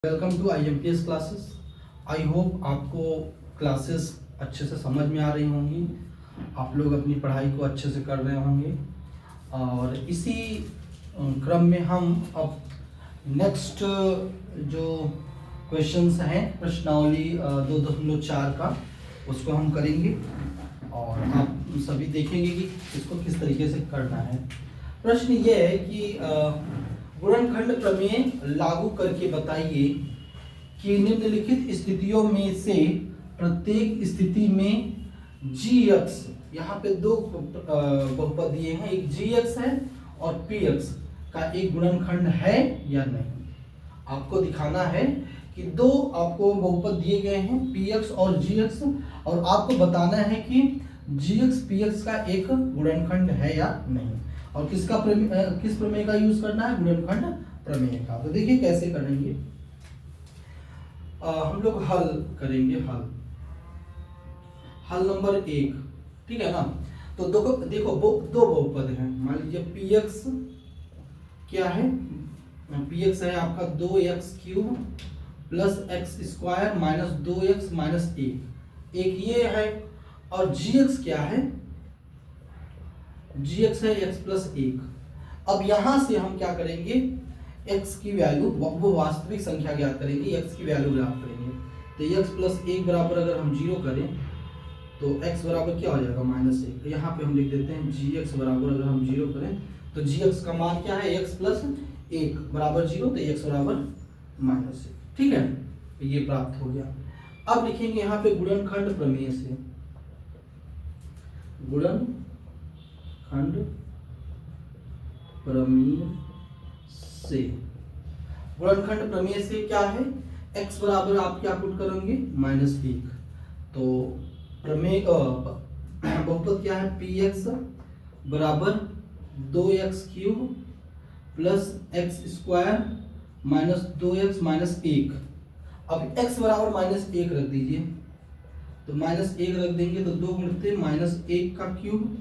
Welcome to IMPS classes. I hope आपको classes अच्छे से समझ में आ रही होंगी, आप लोग अपनी पढ़ाई को अच्छे से कर रहे होंगे। और इसी क्रम में हम अब नेक्स्ट जो क्वेश्चंस हैं प्रश्नावली 2.4 का उसको हम करेंगे और आप सभी देखेंगे कि इसको किस तरीके से करना है। प्रश्न ये है कि गुणनखंड प्रमेय लागू करके बताइए कि निम्नलिखित स्थितियों में से प्रत्येक स्थिति में gx, यहाँ पे दो बहुपद दिए हैं, एक gx है और px का एक गुणनखंड है या नहीं। आपको दिखाना है कि दो आपको बहुपद दिए गए हैं px और gx, और आपको बताना है कि gx px का एक गुणनखंड है या नहीं। और किस प्रमेय का यूज करना है? गुणनखंड प्रमेय का। तो देखिए कैसे करेंगे। हम लोग हल करेंगे। हल नंबर 1, ठीक है ना। तो देखो दो बहुपद हैं। मान लीजिए px क्या है? px है आपका 2x³ plus x² minus 2x minus 1, एक ये है। और gx क्या है? gx है x प्लस 1। अब यहां से हम क्या करेंगे? x की वैल्यू, वो वास्तविक संख्या ज्ञात करेंगे, x की वैल्यू ज्ञात करेंगे। तो x प्लस 1 बराबर अगर हम 0 करें तो x बराबर क्या हो जाएगा? -1। तो यहाँ पे हम लिख देते हैं gx बराबर, अगर हम 0 करें तो gx का मान क्या है? x प्लस 1 बराबर 0, तो x बराबर -1। ठीक है, तो ये प्राप्त हो गया। अब लिखेंगे यहाँ पे गुणनखंड प्रमेय से। गुणनखंड प्रमेय से, गुणनखंड प्रमेय से क्या है? x बराबर आप क्या पुट करेंगे? -1। तो प्रमेय बहुपद क्या है? px बराबर 2x³ plus x² minus 2x minus 1। अब x बराबर -1 रख दीजिए, तो -1 रख देंगे तो 2 गुणित -1 का क्यूब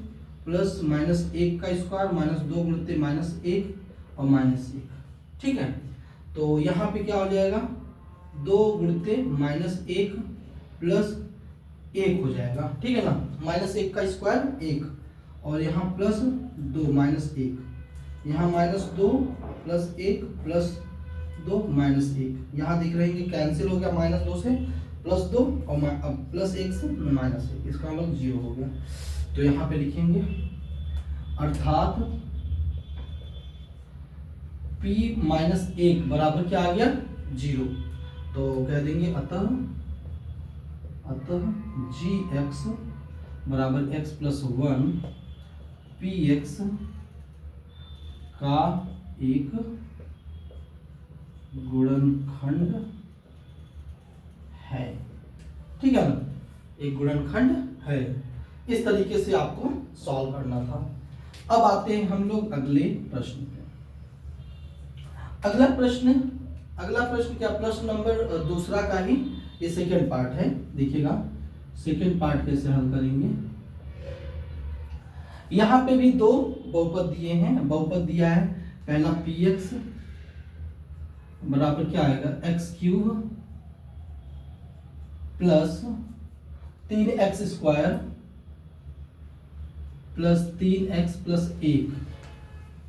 प्लस -1 का स्क्वायर माइनस 2 गुणित -1 और -1। ठीक है, तो यहाँ पे क्या हो जाएगा? 2 गुणित -1 प्लस 1 हो जाएगा। ठीक है ना, -1 का स्क्वायर 1 और यहाँ प्लस 2 -1, यहाँ -2 प्लस 1 प्लस 2 -1। यहाँ देख रहे हैं कि कैंसिल हो गया, -2 से +2 और प्लस 1 से -1, इसका मतलब 0 हो गया। तो यहाँ पे लिखेंगे अर्थात p -1 बराबर क्या आ गया? 0। तो कह देंगे अतः gx बराबर x प्लस 1 px का एक गुणनखंड है। ठीक है ना, एक गुणनखंड है। इस तरीके से आपको सॉल्व करना था। अब आते हैं हम लोग अगले प्रश्न पे। अगला प्रश्न क्या? प्रश्न नंबर 2 का ही ये सेकेंड पार्ट है। देखिएगा सेकेंड पार्ट कैसे हल करेंगे। यहां पे भी दो बहुपद दिए हैं। बहुपद दिया है पहला px बराबर क्या आएगा? x³ plus 3x² plus 3x plus 1।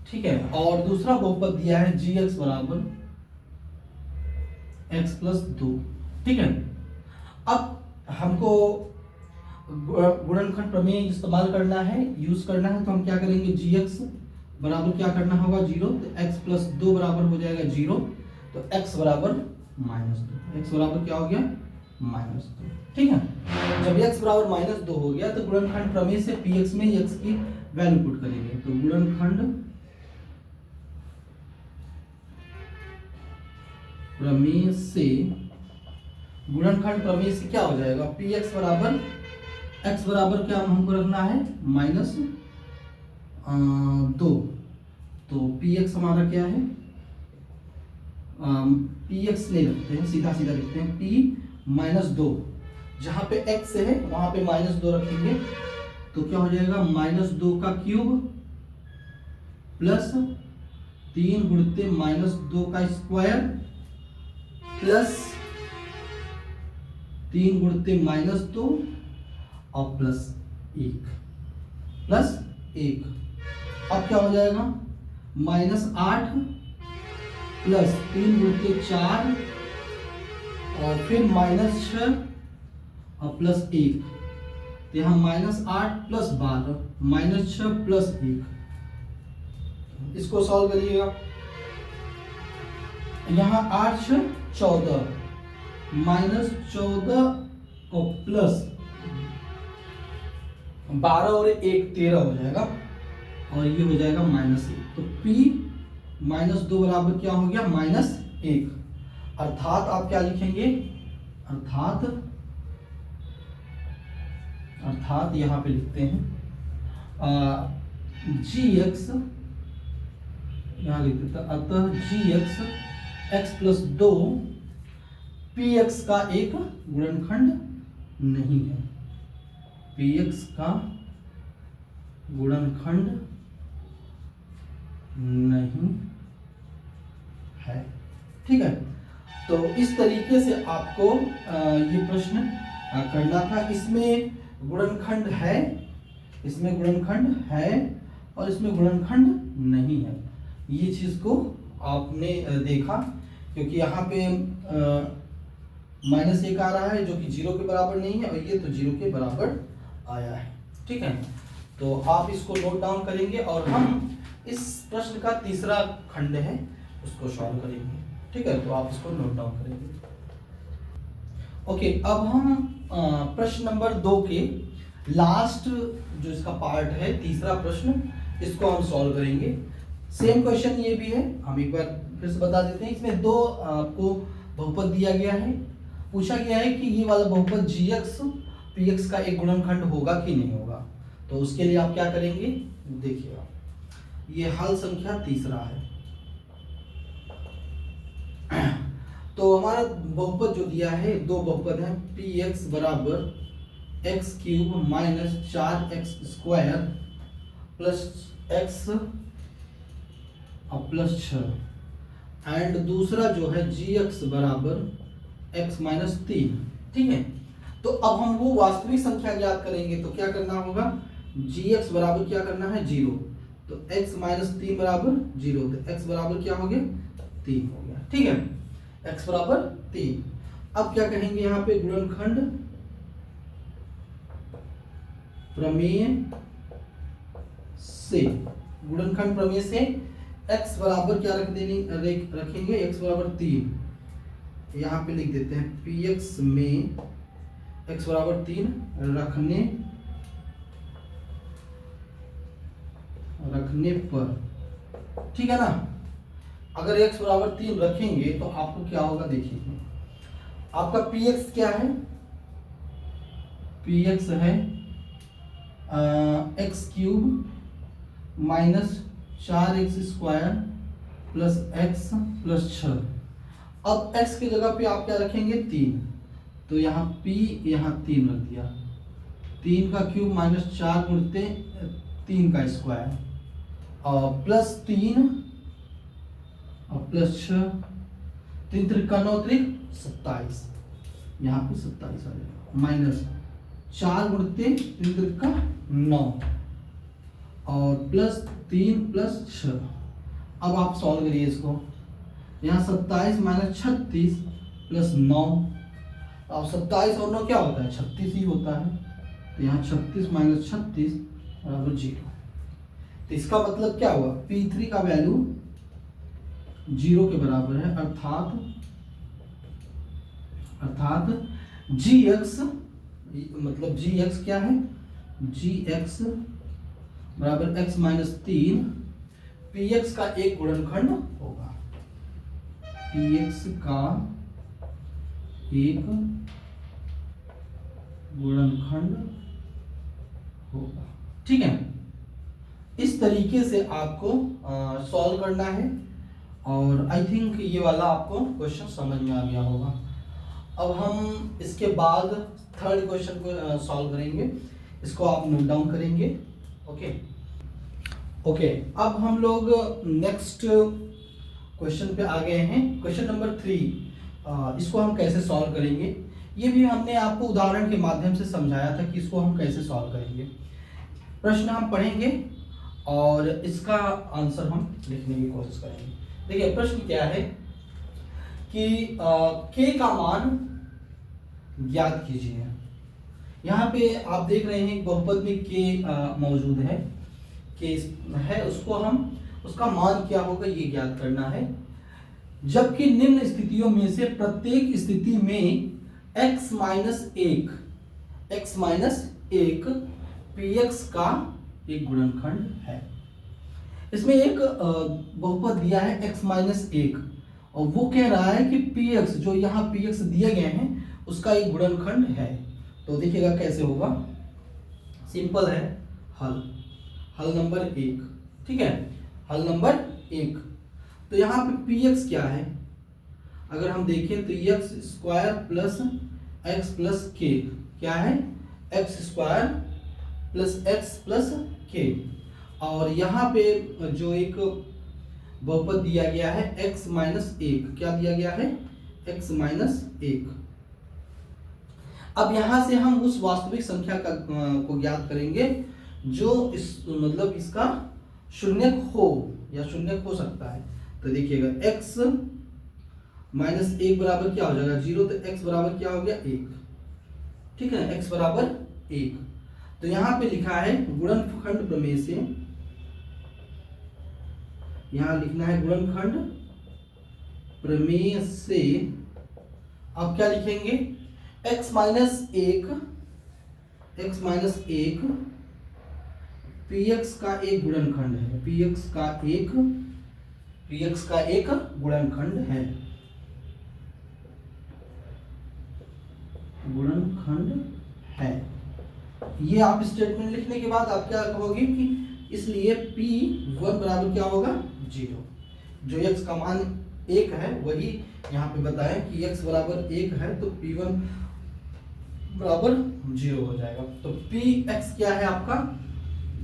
ठीक है, और दूसरा बहुपद दिया है gx बराबर x प्लस 2। ठीक है, अब हमको गुणनखंड प्रमेय इस्तेमाल करना है, यूज करना है। तो हम क्या करेंगे? gx बराबर क्या करना होगा? 0। तो x प्लस 2 बराबर हो जाएगा 0, तो x बराबर -2। x बराबर क्या हो गया? -2। ठीक है, जब x बराबर -2 हो गया तो गुणनखंड प्रमेय से px में x की वैल्यू पुट करेंगे। तो गुणनखंड प्रमेय से क्या हो जाएगा? px बराबर x बराबर क्या हमको रखना है? -2। तो px हमारा क्या है? px नहीं रखते हैं, सीधा लिखते हैं p -2। जहां पे x है वहां पे -2 रखेंगे, तो क्या हो जाएगा? -2 का क्यूब प्लस 3 गुणित -2 का स्क्वायर प्लस 3 गुणते -2 और प्लस 1 अब क्या हो जाएगा, -8 प्लस 3 गुणते 4 और फिर -6 और प्लस 1, तो यहाँ -8 प्लस 12 -6 प्लस 1, इसको सॉल्व करिएगा। यहाँ 8 6 14 -14 और प्लस 12 और 1 13 हो जाएगा और ये हो जाएगा -1, तो P -2 बराबर क्या हो गया, -1। अर्थात आप क्या लिखेंगे, अर्थात यहां पे लिखते हैं gx, यहां लिख देता, अतः gx x+2 px का एक गुणनखंड नहीं है, px का गुणनखंड नहीं है। ठीक है, तो इस तरीके से आपको ये प्रश्न करना था। इसमें गुणनखंड है, इसमें गुणनखंड है और इसमें गुणनखंड नहीं है। ये चीज को आपने देखा, क्योंकि यहाँ पे -1 आ रहा है जो कि 0 के बराबर नहीं है और ये तो 0 के बराबर आया है। ठीक है, तो आप इसको नोट डाउन करेंगे और हम इस प्रश्न का तीसरा खंड है उसको सॉल्व करेंगे। ठीक है, तो आप इसको नोट डाउन करेंगे। ओके, अब हम प्रश्न नंबर 2 के लास्ट जो इसका पार्ट है, तीसरा प्रश्न, इसको हम सॉल्व करेंगे। सेम क्वेश्चन ये भी है, हम एक बार फिर से बता देते हैं। इसमें 2 आपको बहुपद दिया गया है, पूछा गया है कि ये वाला बहुपद gx px का एक गुणनखंड होगा कि नहीं होगा। तो उसके लिए आप क्या करेंगे, देखिएगा, ये हल संख्या तीसरा है। तो हमारा बहुपद जो दिया है, 2 बहुपद है, px बराबर x³ minus 4x² plus x और प्लस 6, एंड दूसरा जो है gx बराबर x माइनस 3। ठीक है, तो अब हम वो वास्तविक संख्या ज्ञात करेंगे, तो क्या करना होगा, gx बराबर क्या करना है, 0, तो x माइनस 3 बराबर 0, तो x बराबर क्या हो गया, 3 हो गया। ठीक है, x बराबर 3। अब क्या कहेंगे यहाँ पे, गुणनखंड प्रमेय से, गुणनखंड प्रमेय से x बराबर क्या रखेंगे, x बराबर 3, यहाँ पे लिख देते हैं px में x बराबर 3 रखने पर, ठीक है ना। अगर x बराबर 3 रखेंगे तो आपको क्या होगा, देखिए, आपका px क्या है, px है x³ minus 4x² plus x plus 6। अब x की जगह पे आप क्या रखेंगे, 3, तो यहाँ p यहाँ 3 रख दिया, 3 का क्यूब माइनस 4 गुणते 3 का स्क्वायर और प्लस 3 और प्लस 6, 3 त्रिक 9 त्रिक 27, यहाँ पे 27 आ जाएगा, माइनस 4 गुणते 3 त्रिक 9 और प्लस 3 प्लस 6। अब आप सॉल्व करिए इसको, यहाँ 27 माइनस 36 प्लस 9, अब 27 और 9 क्या होता है, 36 ही होता है, तो यहाँ 36 माइनस 36 बराबर 0। तो इसका मतलब क्या हुआ, P3 का वैल्यू 0 के बराबर है, अर्थात gx, मतलब gx क्या है, gx बराबर x माइनस 3 px का एक गुणनखंड होगा, px का एक गुणनखंड होगा। ठीक है, इस तरीके से आपको सॉल्व करना है और आई थिंक ये वाला आपको क्वेश्चन समझ में आ गया होगा। अब हम इसके बाद थर्ड क्वेश्चन को सॉल्व करेंगे, इसको आप नोट डाउन करेंगे। ओके, अब हम लोग नेक्स्ट क्वेश्चन पे आ गए हैं, क्वेश्चन नंबर 3। इसको हम कैसे सॉल्व करेंगे, ये भी हमने आपको उदाहरण के माध्यम से समझाया था कि इसको हम कैसे सॉल्व करेंगे। प्रश्न हम पढ़ेंगे और इसका आंसर हम लिखने की कोशिश करेंगे। देखिए प्रश्न क्या है कि k का मान ज्ञात कीजिए। यहाँ पे आप देख रहे हैं बहुपद में k मौजूद है, k है, उसको हम उसका मान क्या होगा ये ज्ञात करना है। जबकि निम्न स्थितियों में से प्रत्येक स्थिति में x माइनस एक px का एक गुणनखंड है। इसमें एक बहुपद दिया है x माइनस एक और वो कह रहा है कि px जो यहाँ px दिए गए हैं उसका एक गुणनखंड है। तो देखिएगा कैसे होगा, सिंपल है, हल नंबर एक, ठीक है, हल नंबर एक। तो यहाँ पे px क्या है, अगर हम देखें तो x square plus x plus के, क्या है, x square plus x plus के। और यहाँ पे जो एक बहुपद दिया गया है x माइनस एक, क्या दिया गया है, x माइनस एक। अब यहाँ से हम उस वास्तविक संख्या को ज्ञात करेंगे जो इस मतलब इसका शून्यक हो या शून्यक हो सकता है। तो देखिएगा x माइनस एक बराबर क्या हो जाएगा, 0, तो x बराबर क्या हो गया, 1, ठीक है, x बराबर 1। तो यहाँ पे लिखा है गुणनखंड प्रमेय से, यहाँ लिखना है गुणनखंड प्रमेय से आप क्या लिखेंगे, x माइनस एक px का एक गुणनखंड है, px का एक गुणनखंड है, ये आप स्टेटमेंट लिखने के बाद आप क्या कहोगे कि इसलिए p1 बराबर क्या होगा, 0। जो x का मान 1 है वही यहाँ पे बताएं कि x बराबर 1 है तो p1 बराबर 0 हो जाएगा। तो px क्या है आपका,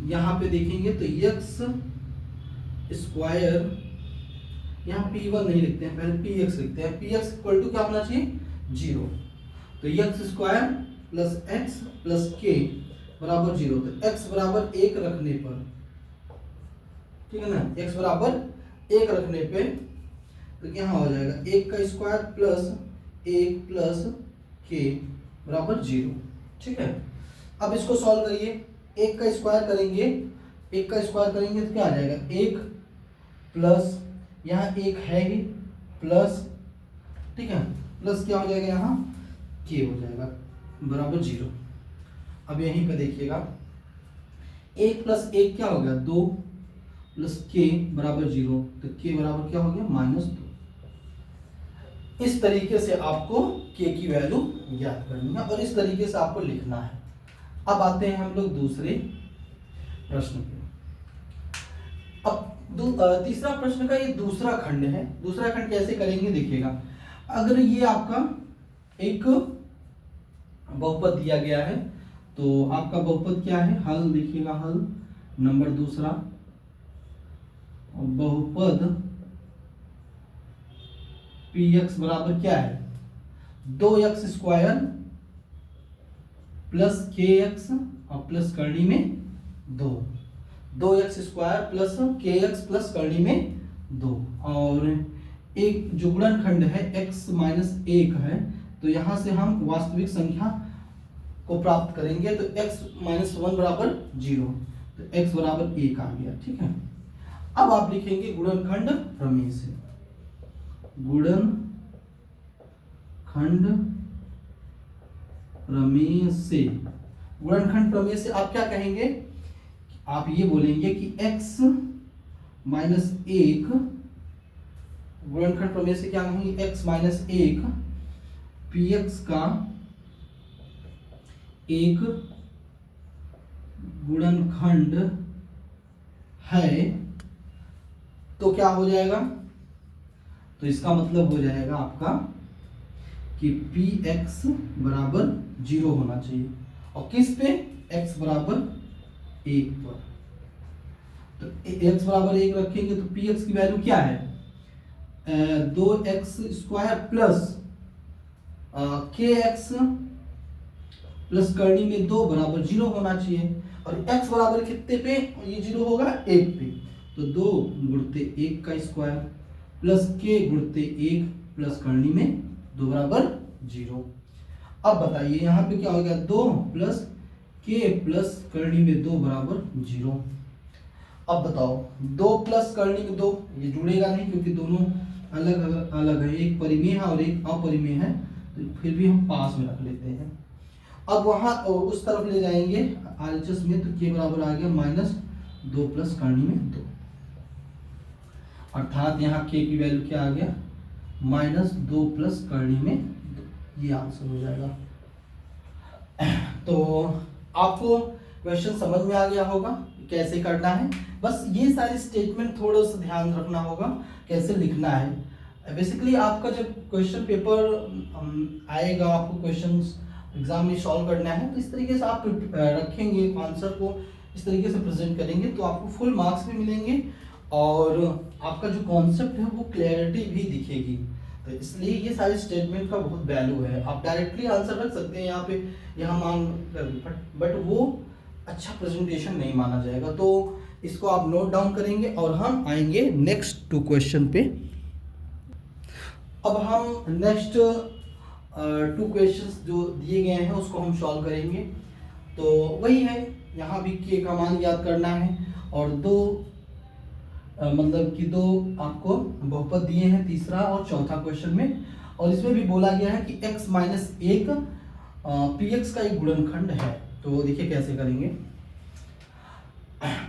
यहाँ पे देखेंगे तो x स्क्वायर, यहाँ p1 नहीं लिखते हैं, पहले px लिखते हैं, px इक्वल टू क्या होना चाहिए, 0। तो x square plus x plus के बराबर 0। तो x बराबर 1 रखने पर, ठीक है ना, x बराबर 1 रखने पे तो क्या हो जाएगा, 1 का स्क्वायर प्लस 1 प्लस के बराबर 0, ठीक है। अब इसको सॉल्व करिए, 1 का स्क्वायर करेंगे, 1 का स्क्वायर करेंगे तो क्या आ जाएगा, 1 प्लस यहाँ 1 है ही प्लस, ठीक है, प्लस क्या हो जाएगा, यहाँ के हो जाएगा बराबर 0। अब यहीं पे देखिएगा 1 प्लस 1 क्या हो गया, 2 प्लस के बराबर 0, तो के बराबर क्या हो गया, -2। इस तरीके से आपको के की वैल्यू ज्ञात करनी है और इस तरीके से आपको लिखना है। अब आते हैं हम लोग दूसरे प्रश्न पे। अब तीसरा प्रश्न का ये दूसरा खंड है। दूसरा खंड कैसे करेंगे देखिएगा, अगर ये आपका एक बहुपद दिया गया है तो आपका बहुपद क्या है, हल देखिएगा, हल नंबर दूसरा, बहुपद px बराबर क्या है, 2x स्क्वायर प्लस kx और प्लस करनी में 2x square plus kx plus करनी में 2। और एक जो गुणनखंड है x माइनस 1 है, तो यहां से हम वास्तविक संख्या को प्राप्त करेंगे। तो x माइनस 1 बराबर 0, तो x बराबर 1 आ गया, ठीक है। अब आप लिखेंगे गुणनखंड प्रमेय से, गुणनखंड प्रमेय से, गुणनखंड प्रमेय से आप क्या कहेंगे, आप ये बोलेंगे कि x माइनस 1, गुणनखंड प्रमेय से क्या कहेंगे, x माइनस 1 px का एक गुणनखंड है। तो क्या हो जाएगा, तो इसका मतलब हो जाएगा आपका कि px बराबर 0 होना चाहिए, और किस पे, x बराबर 1 पर। तो x बराबर 1 रखेंगे तो px की वैल्यू क्या है, 2x स्क्वायर प्लस के एक्स प्लस करनी में 2 बराबर 0 होना चाहिए, और x बराबर कितने पे ये 0 होगा, 1 पे, तो 2 गुणते 1 का स्क्वायर प्लस k गुणते 1 प्लस करनी में 2 बराबर 0। अब बताइए यहाँ पे क्या हो गया, 2 प्लस k प्लस करनी में 2 बराबर 0। अब बताओ 2 प्लस करनी में 2, ये जुड़ेगा नहीं क्योंकि दोनों अलग अलग है, एक परिमेय है और एक अपरिमेय है, तो फिर भी हम पास में रख लेते हैं। अब वहां उस तरफ ले जाएंगे RHS में, तो k बराबर आ गया -2 प्लस करनी में 2, अर्थात यहाँ k की वैल्यू क्या आ गया, -2 प्लस करनी में 2, ये आंसर हो जाएगा। तो आपको क्वेश्चन समझ में आ गया होगा कैसे करना है, बस ये सारी स्टेटमेंट थोड़ा सा ध्यान रखना होगा कैसे लिखना है। बेसिकली आपका जब क्वेश्चन पेपर आएगा, आपको क्वेश्चंस एग्जाम में सॉल्व करना है, तो इस तरीके से आप रखेंगे आंसर को, इस तरीके से प्रेजेंट करेंगे तो आपको फुल मार्क्स भी मिलेंगे और आपका जो कॉन्सेप्ट है वो क्लैरिटी भी दिखेगी। तो इसलिए ये सारे स्टेटमेंट का बहुत वैल्यू है। आप डायरेक्टली आंसर रख सकते हैं यहाँ पे, यहाँ मान कर, बट वो अच्छा प्रेजेंटेशन नहीं माना जाएगा। तो इसको आप नोट डाउन करेंगे और हम आएंगे नेक्स्ट 2 क्वेश्चन पे। अब हम नेक्स्ट 2 क्वेश्चंस जो दिए गए हैं उसको हम सॉल्व करेंगे। तो वही है, यहाँ भी k का मान याद करना है और 2 मतलब कि 2 आपको बहुपद दिए हैं, तीसरा और चौथा क्वेश्चन में, और इसमें भी बोला गया है कि x माइनस 1 px का एक गुणनखंड है। तो देखिए कैसे करेंगे।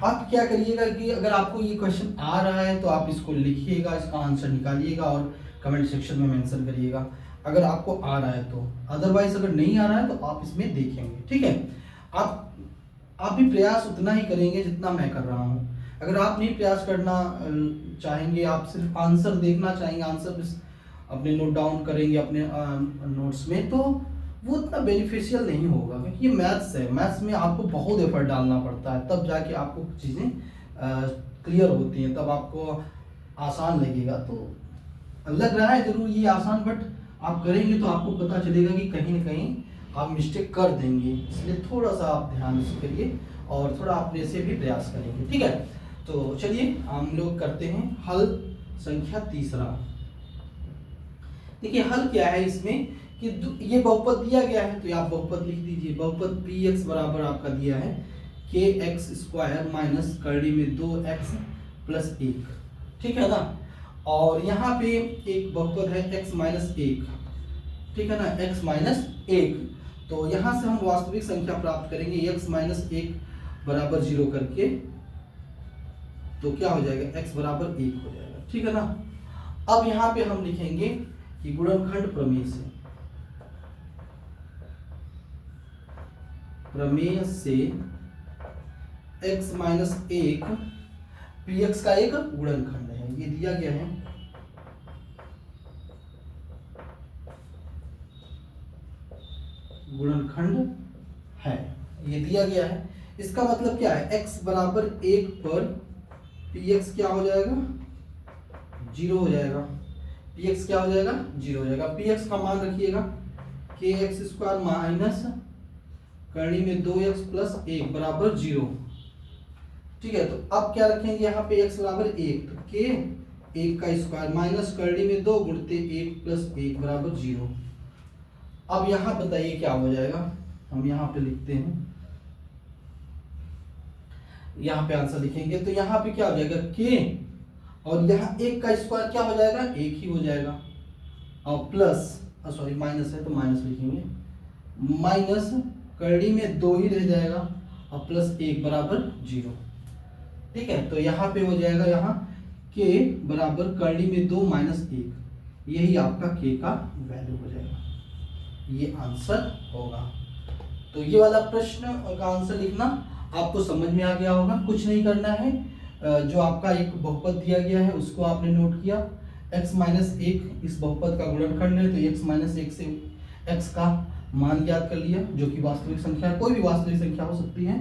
आप क्या करिएगा कि अगर आपको ये क्वेश्चन आ रहा है तो आप इसको लिखिएगा, इसका आंसर निकालिएगा और कमेंट सेक्शन में मेंशन करिएगा अगर आपको आ रहा है तो, अदरवाइज अगर नहीं आ रहा है तो आप इसमें देखेंगे, ठीक है। आप भी प्रयास उतना ही करेंगे जितना मैं कर रहा हूँ। अगर आप नहीं प्रयास करना चाहेंगे, आप सिर्फ आंसर देखना चाहेंगे, आंसर अपने नोट डाउन करेंगे अपने नोट्स में, तो वो उतना बेनिफिशियल नहीं होगा, क्योंकि ये मैथ्स है, मैथ्स में आपको बहुत एफर्ट डालना पड़ता है, तब जाके आपको चीज़ें क्लियर होती हैं, तब आपको आसान लगेगा। तो लग रहा है जरूर ये आसान, बट आप करेंगे तो आपको पता चलेगा कि कहीं ना कहीं आप मिस्टेक कर देंगे, इसलिए थोड़ा सा आप ध्यान से करिए और थोड़ा अपने से भी प्रयास करेंगे, ठीक है। तो चलिए हम लोग करते हैं हल संख्या तीसरा। देखिए हल क्या है इसमें कि ये बहुपद दिया गया है, तो आप बहुपद लिख दीजिए। बहुपद px बराबर आपका दिया है kx स्क्वायर माइनस करनी में 2x प्लस 1, ठीक है ना। और यहाँ पे एक बहुपद है x माइनस 1, ठीक है ना, x माइनस 1। तो यहाँ से हम वास्तविक संख्या प्राप्त करेंगे x माइनस 1 बराबर 0 करके, तो क्या हो जाएगा, x बराबर 1 हो जाएगा, ठीक है ना। अब यहाँ पे हम लिखेंगे कि गुणनखंड प्रमेय से x माइनस 1 px का एक गुणनखंड है, ये दिया गया है। गुणनखंड है, ये दिया गया है। इसका मतलब क्या है, x बराबर 1 पर px क्या हो जाएगा, 0 हो जाएगा। px क्या हो जाएगा, 0 हो जाएगा। px का मान रखिएगा kx स्क्वायर माइनस करनी में 2x प्लस 1 बराबर 0, ठीक है। तो अब क्या रखेंगे यहाँ पे x बराबर 1, तो k 1 का स्क्वायर माइनस करनी में 2 गुणते 1 प्लस 1 बराबर 0। अब यहाँ बताइए क्या हो जाएगा, हम यहाँ पे लिखते हैं, यहाँ पे आंसर लिखेंगे, तो यहाँ पे क्या हो जाएगा k, और यहाँ 1 का स्क्वायर क्या हो जाएगा, 1 ही हो जाएगा, और प्लस सॉरी माइनस है तो माइनस लिखेंगे, माइनस करनी में 2 ही रह जाएगा और प्लस 1 बराबर 0, ठीक है। तो यहाँ पे हो जाएगा, यहाँ k बराबर करनी में 2 माइनस 1, यही आपका k का वैल्यू हो जाएगा, ये आंसर होगा। तो ये वाला प्रश्न का आंसर लिखना आपको समझ में आ गया होगा, कुछ नहीं करना है। जो आपका एक बहुपद दिया गया है उसको आपने नोट किया, x माइनस 1 इस बहुपद का गुणनखंड है, तो x माइनस 1 से x का मान ज्ञात कर लिया, जो कि वास्तविक संख्या, कोई भी वास्तविक संख्या हो सकती है।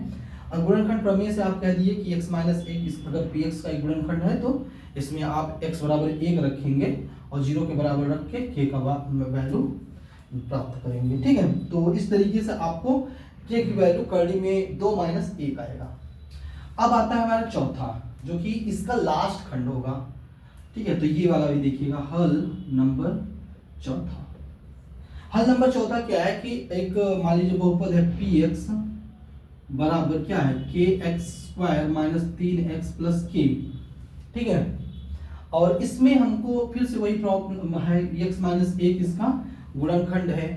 और गुणनखंड प्रमेय से आप कह दिए कि x माइनस 1 अगर px का एक गुणनखंड है तो इसमें आप x बराबर 1 रखेंगे और 0 के बराबर रख के k का वैल्यू प्राप्त करेंगे। ठीक है, तो इस तरीके से आपको के की वैल्यू करली में 2 माइनस 1 आएगा। अब आता है हमारा चौथा, जो कि इसका लास्ट खंड होगा। ठीक है, तो ये वाला भी देखिएगा, हल नंबर चौथा। हल नंबर चौथा क्या है कि एक मान लीजिए बहुपद है पी एक्स बराबर क्या है के x square minus 3x plus के। ठीक है, और इसमें हमको फिर से वही प्रॉब्लम है, x माइनस 1 इसका गुणनखंड है,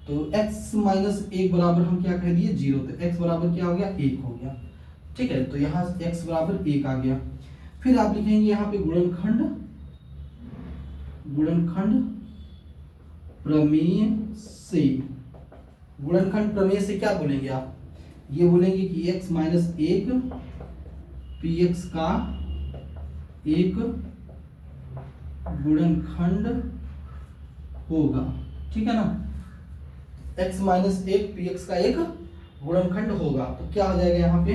तो x माइनस 1 बराबर हम क्या कह दिए 0, तो x बराबर क्या हो गया 1 हो गया। ठीक है, तो यहाँ x बराबर 1 आ गया। फिर आप लिखेंगे यहाँ पे गुणनखंड प्रमेय से। गुणनखंड प्रमेय से क्या बोलेंगे आप, ये बोलेंगे कि x माइनस 1 पी एक्स का एक गुणनखंड होगा। ठीक है ना, x माइनस 1 पी एक्स का एक गुणनखंड होगा। तो क्या हो जाएगा यहाँ पे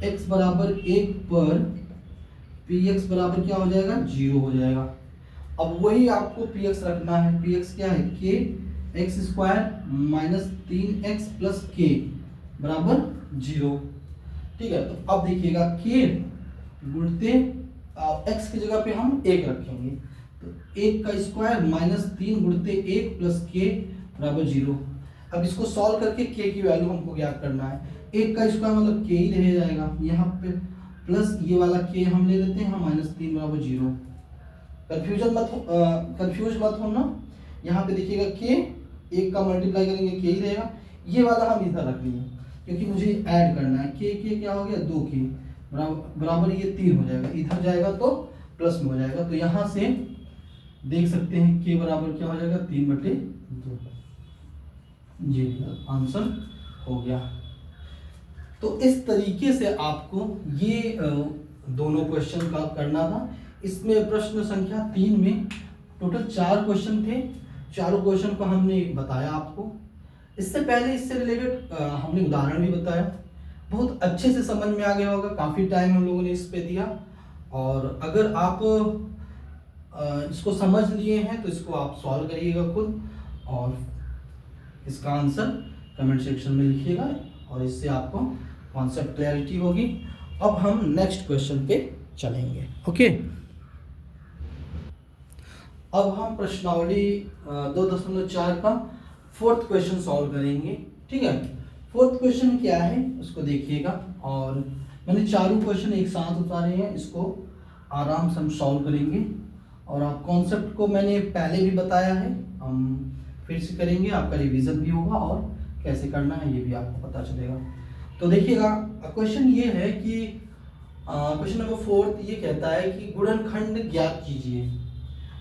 x बराबर 1 पर पी एक्स बराबर क्या हो जाएगा 0 हो जाएगा। अब वही आपको पी एक्स रखना है, पी एक्स क्या है के x square minus 3x plus के बराबर 0। ठीक है, तो अब देखिएगा के गुणते x की जगह पे हम 1 रखेंगे, तो 1 का स्क्वायर माइनस 3 गुणते 1 प्लस के बराबर 0। अब इसको सॉल्व करके k की वैल्यू हमको ज्ञात करना है। 1 का स्क्वायर मतलब k ही रह जाएगा, यहाँ पे प्लस ये वाला k हम ले लेते हैं माइनस 3 बराबर 0। कंफ्यूज मत होना, यहाँ पे देखिएगा k 1 का मल्टीप्लाई करेंगे k ही रहेगा, ये वाला हम इधर रख लिए क्योंकि मुझे ऐड करना है। k क्या हो गया 2k बराबर ये 3 हो जाएगा, इधर जाएगा तो प्लस में हो जाएगा, तो यहाँ से देख सकते हैं k बराबर क्या हो जाएगा 3/2। ये आंसर हो गया। तो इस तरीके से आपको ये दोनों क्वेश्चन का करना था। इसमें प्रश्न संख्या 3 में टोटल 4 क्वेश्चन थे, चारों क्वेश्चन को हमने बताया आपको। इससे पहले इससे रिलेटेड हमने उदाहरण भी बताया, बहुत अच्छे से समझ में आ गया होगा। काफ़ी टाइम हम लोगों ने इस पे दिया, और अगर आप इसको समझ लिए हैं तो इसको आप सॉल्व करिएगा खुद, और इसका आंसर कमेंट सेक्शन में लिखिएगा, और इससे आपको कॉन्सेप्ट क्लैरिटी होगी। अब हम नेक्स्ट क्वेश्चन पे चलेंगे। ओके, अब हम प्रश्नावली 2.4 का 4th क्वेश्चन सॉल्व करेंगे। ठीक है, 4th क्वेश्चन क्या है उसको देखिएगा, और मैंने चारों क्वेश्चन एक साथ उतारे हैं, इसको आराम से हम सॉल्व करेंगे। और आप कॉन्सेप्ट को मैंने पहले भी बताया है, हम फिर से करेंगे, आपका रिवीजन भी होगा और कैसे करना है ये भी आपको पता चलेगा। तो देखिएगा, क्वेश्चन ये है कि क्वेश्चन नंबर 4 ये कहता है कि गुणनखंड ज्ञात कीजिए।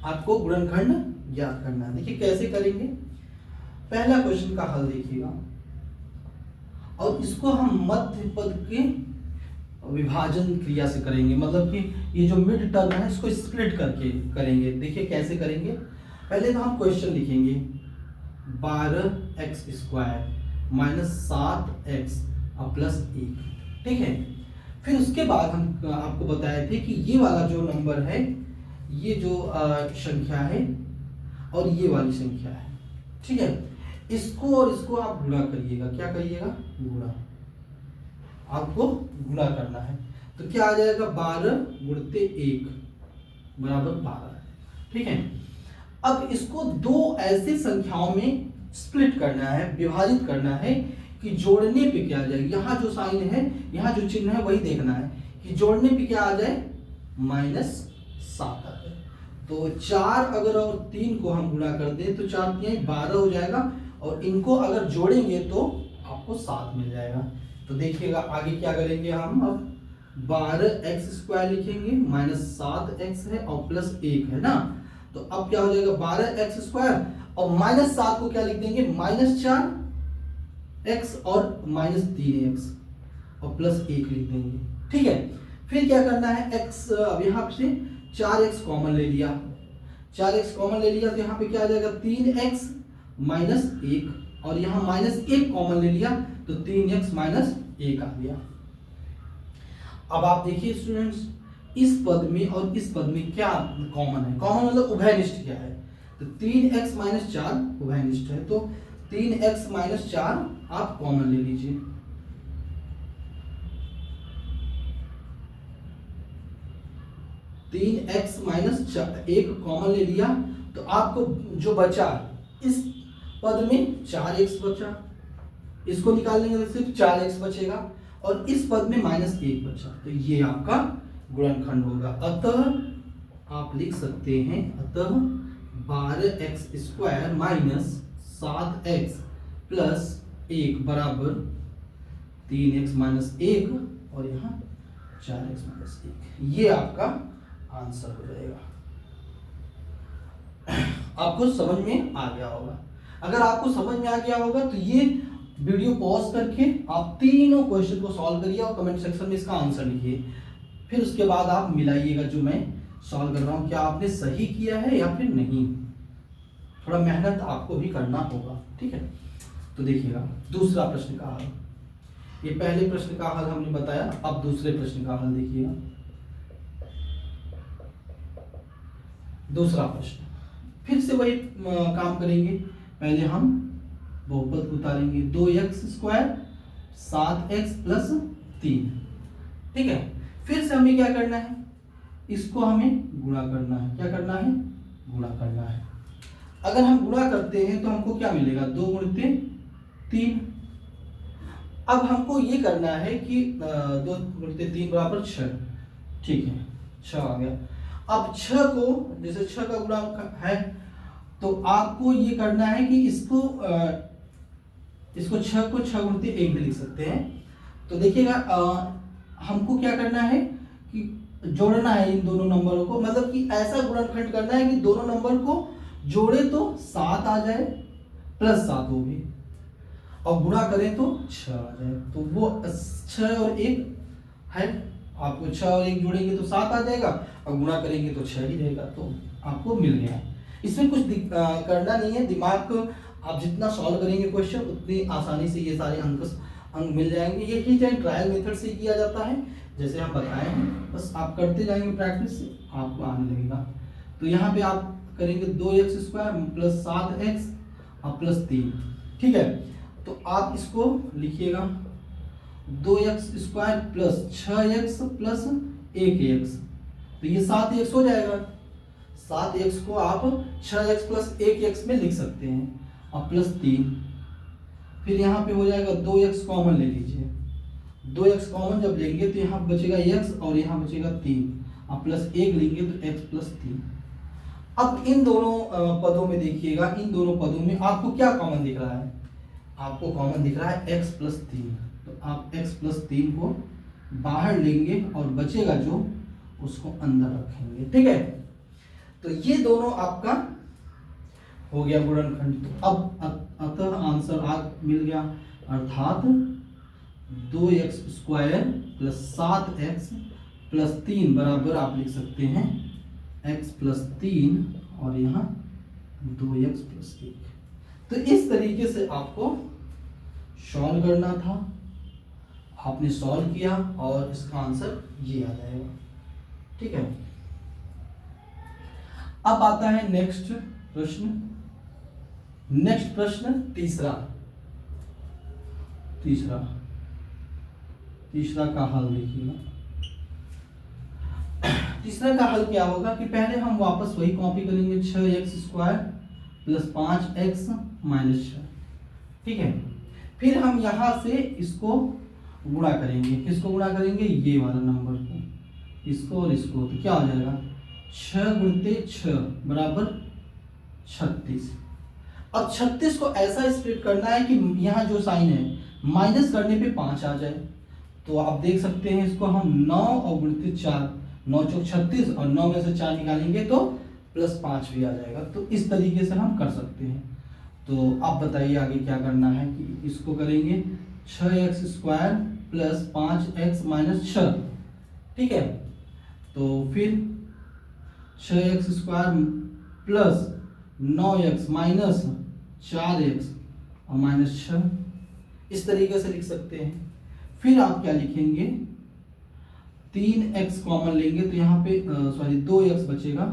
आपको गुणनखंड ज्ञात करना है। देखिए कैसे करेंगे, पहला क्वेश्चन का हल देखिएगा, और इसको हम मध्य पद के विभाजन क्रिया से करेंगे, मतलब कि ये जो मिड टर्म है इसको स्प्लिट करके करेंगे। देखिए कैसे करेंगे, पहले तो हम क्वेश्चन लिखेंगे 12x स्क्वायर माइनस 7x और प्लस 1। ठीक है, फिर उसके बाद हम आपको बताए थे कि ये वाला जो नंबर है, ये जो संख्या है और ये वाली संख्या है। ठीक है, इसको और इसको आप गुणा करिएगा। क्या करिएगा, गुणा, आपको गुणा करना है। तो क्या आ जाएगा 12 गुणते 1 बराबर 12। ठीक है, अब इसको दो ऐसे संख्याओं में स्प्लिट करना है, विभाजित करना है कि जोड़ने पे क्या आ जाए। यहाँ जो साइन है, यहाँ जो चिन्ह है वही देखना है कि जोड़ने पे क्या आ जाए -7 आ जाए। तो 4 अगर और 3 को हम गुणा कर दें तो 4 3 12 हो जाएगा, और इनको अगर जोड़ेंगे तो आपको 7 मिल जाएगा। तो देखिएगा आगे क्या करेंगे हम, अब 12x स्क्वायर लिखेंगे माइनस 7x है और प्लस 1 है ना, तो अब क्या हो जाएगा 12x स्क्वायर और माइनस 7 को क्या लिख देंगे -4x और -3x और प्लस 1 लिख देंगे। ठीक है, फिर क्या करना है, x अब यहाँ से 4x कॉमन ले लिया, 4x कॉमन ले लिया तो यहाँ पे क्या आ जाएगा 3x माइनस 1, और यहाँ -1 कॉमन ले लिया तो 3x माइनस 1 आ गया। अब आप देखिए स्टूडेंट्स, इस पद में और इस पद में क्या कॉमन है, कॉमन मतलब उभयनिष्ठ क्या है। तो 3x माइनस 4 उभयनिष्ठ है, तो 3x माइनस 4 आप कॉमन ले लीजिए। तीन एक्स माइनस एक कॉमन ले लिया, तो आपको जो बचा इस पद में 4x बचा, इसको निकाल लेंगे तो सिर्फ 4x बचेगा, और इस पद में -1 बचा, तो ये आपका गुणनखंड होगा। अतः आप लिख सकते हैं, अतः 12x² माइनस 7x प्लस 1 बराबर 3x माइनस 1 और यहाँ 4x माइनस 1, ये आपका आंसर हो जाएगा। आपको समझ में आ गया होगा। अगर आपको समझ में आ गया होगा तो ये वीडियो पॉज करके आप तीनों क्वेश्चन को सॉल्व करिए और कमेंट सेक्शन में इसका आंसर लिखिए। फिर उसके बाद आप मिलाइएगा जो मैं सॉल्व कर रहा हूँ, क्या आपने सही किया है या फिर नहीं। थोड़ा मेहनत आपको भी करना होगा, ठीक है। तो देखिएगा दूसरा प्रश्न का हल, ये पहले प्रश्न का हल हमने बताया, अब दूसरे प्रश्न का हल देखिएगा। दूसरा प्रश्न फिर से वही काम करेंगे। पहले हम बहुपद को उतारेंगे, 2x² 7x प्लस 3, ठीक है। फिर से हमें क्या करना है, इसको हमें गुणा करना है। क्या करना है, गुणा करना है। अगर हम गुणा करते हैं तो हमको क्या मिलेगा, 2 गुणित 3। अब हमको ये करना है कि 2 गुणित 3 बराबर 6, ठीक है, 6 आ गया। अब 6 को, जैसे 6 का गुणा है तो आपको ये करना है कि इसको 6 को 6 गुणित 1 भी लिख सकते हैं। तो देखिएगा हमको क्या करना है कि जोड़ना है इन दोनों नंबरों को, मतलब कि ऐसा गुणनखंड करना है कि दोनों नंबर को जोड़े तो 7 आ जाए प्लस 7 हो भी, और गुणा करें तो 6 आ जाए। तो वो 6 और 1 है, आपको 6 और 1 जोड़ेंगे तो 7 आ जाएगा, और गुणा करेंगे तो 6 ही रहेगा, तो आपको मिल गया। इसमें कुछ करना नहीं है, दिमाग आप जितना सॉल्व करेंगे क्वेश्चन उतनी आसानी से ये सारे अंक मिल जाएंगे। ये ही ट्रायल मेथड से किया जाता है, जैसे हम बताए हैं, बस आप करते जाएंगे प्रैक्टिस से आपको आने लगेगा। तो यहाँ पे आप करेंगे 2x² प्लस 7x और प्लस 3, ठीक है। तो आप इसको लिखिएगा 2x² plus 6x plus 1x, तो ये 7x हो जाएगा। 7x को आप 6x प्लस 1x में लिख सकते हैं, और प्लस 3। फिर यहाँ पे हो जाएगा 2x कॉमन ले लीजिए, 2x कॉमन जब लेंगे तो यहाँ बचेगा x और यहाँ बचेगा 3, और प्लस 1 लेंगे तो x प्लस 3। अब इन दोनों पदों में देखिएगा, इन दोनों पदों में आपको क्या कॉमन दिख रहा है, आपको कॉमन दिख रहा है x प्लस 3। तो आप x प्लस 3 को बाहर लेंगे और बचेगा जो उसको अंदर रखेंगे, ठीक है। तो ये दोनों आपका हो गया गुणनखंड। तो अब अतः आंसर मिल गया, अर्थात 2x² प्लस 7x प्लस 3 बराबर आप लिख सकते हैं x प्लस 3 और यहाँ 2x प्लस 1। तो इस तरीके से आपको सॉल्व करना था, आपने सॉल्व किया और इसका आंसर ये आ जाएगा, ठीक है। अब आता है नेक्स्ट प्रश्न। नेक्स्ट प्रश्न तीसरा का हल देखिएगा। तीसरा का हल क्या होगा कि पहले हम वापस वही कॉपी करेंगे, 6x² प्लस 5x माइनस 6, ठीक है। फिर हम यहां से इसको गुणा करेंगे, किसको गुणा करेंगे, ये वाला नंबर को, इसको और इसको, तो क्या हो जाएगा 6 गुणित 6 बराबर 36। अब 36 को ऐसा स्प्लिट करना है कि यहाँ जो साइन है माइनस करने पे 5 आ जाए। तो आप देख सकते हैं इसको हम 9 और गुणित 4, 9 चौक 36 और 9 में से 4 निकालेंगे तो प्लस 5 भी आ जाएगा। तो इस तरीके से हम कर सकते हैं। तो आप बताइए आगे क्या करना है, कि इसको करेंगे 6x² प्लस 5x माइनस 6, ठीक है। तो फिर 6x² plus 9x minus 4x और माइनस 6, इस तरीके से लिख सकते हैं। फिर आप क्या लिखेंगे, 3x कॉमन लेंगे तो यहाँ पे 2x बचेगा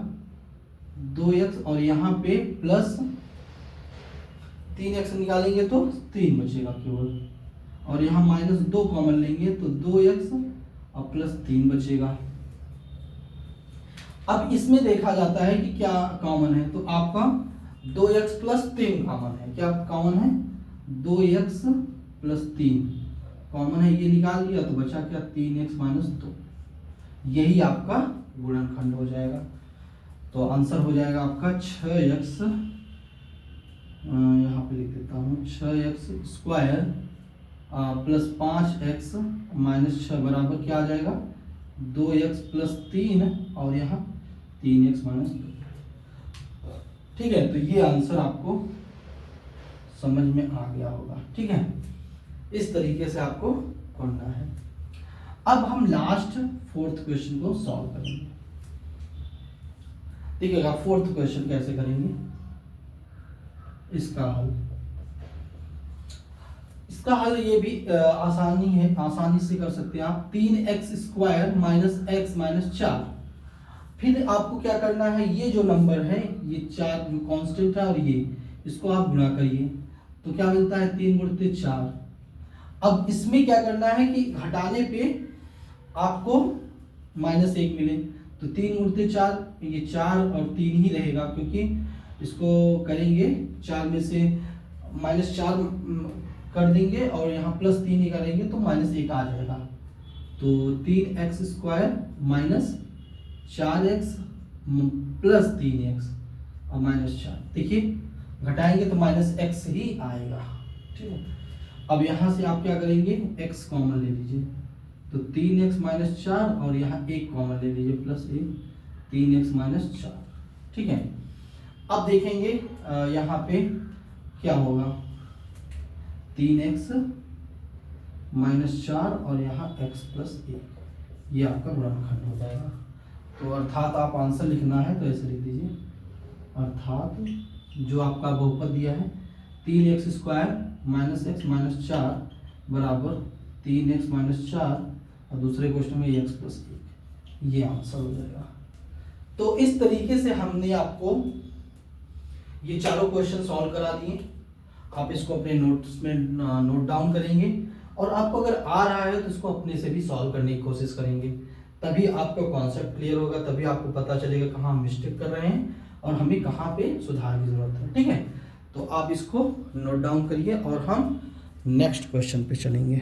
2x और यहाँ पे प्लस 3x निकालेंगे तो 3 बचेगा केवल, और यहाँ -2 कॉमन लेंगे तो 2x और प्लस 3 बचेगा। अब इसमें देखा जाता है कि क्या कॉमन है, तो आपका 2x प्लस 3 कॉमन है। क्या कॉमन है? 2x प्लस 3 कॉमन है, ये निकाल लिया तो बचा क्या? 3x minus 2। यही आपका गुणनखंड हो जाएगा। तो आंसर हो जाएगा आपका 6x, यहाँ पे लिख देता हूँ, 6x square plus 5x minus 6 बराबर क्या आ जाएगा? 2x प्लस 3 और यहाँ 3x माइनस 2। ठीक है, तो ये आंसर आपको समझ में आ गया होगा। ठीक है, इस तरीके से आपको करना है। अब हम लास्ट 4th क्वेश्चन को सॉल्व करेंगे। देखिएगा 4th क्वेश्चन कैसे करेंगे इसका हल। इसका हल ये भी आसानी है, आसानी से कर सकते हैं आप। 3x square minus x minus 4। फिर आपको क्या करना है, ये जो नंबर है, ये 4 जो कांस्टेंट है और ये, इसको आप गुणा करिए तो क्या मिलता है? 3 गुणित 4। अब इसमें क्या करना है कि घटाने पे आपको -1 मिले, तो 3 गुणित 4, ये 4 और 3 ही रहेगा, क्योंकि इसको करेंगे 4 में से -4 कर देंगे और यहाँ +3 ही करेंगे तो -1 आ जाएगा। तो 3x square minus 4x plus 3x और -4। देखिए घटाएंगे तो -x ही आएगा। ठीक है, अब यहाँ से आप क्या करेंगे? x कॉमन ले लीजिए, तो 3x माइनस 4 और यहाँ 1 कॉमन ले लीजिए प्लस 1, 3x माइनस 4। ठीक है, अब देखेंगे यहाँ पे क्या होगा। 3x माइनस 4 और यहाँ x प्लस 1, ये आपका गुणनखंड हो जाएगा। तो अर्थात आप आंसर लिखना है तो ऐसे लिख दीजिए, अर्थात जो आपका बहुपद दिया है 3x square minus x minus 4 बराबर 3x माइनस 4 और दूसरे क्वेश्चन में x प्लस 1, ये आंसर हो जाएगा। तो इस तरीके से हमने आपको ये चारों क्वेश्चन सॉल्व करा दिए। आप इसको अपने नोट्स में नोट डाउन करेंगे और आपको अगर आ रहा है तो इसको अपने से भी सॉल्व करने की कोशिश करेंगे, तभी आपका कॉन्सेप्ट क्लियर होगा, तभी आपको पता चलेगा कहाँ हम मिस्टेक कर रहे हैं और हमें कहाँ पे सुधार की जरूरत है। ठीक है, तो आप इसको नोट डाउन करिए और हम नेक्स्ट क्वेश्चन पे चलेंगे।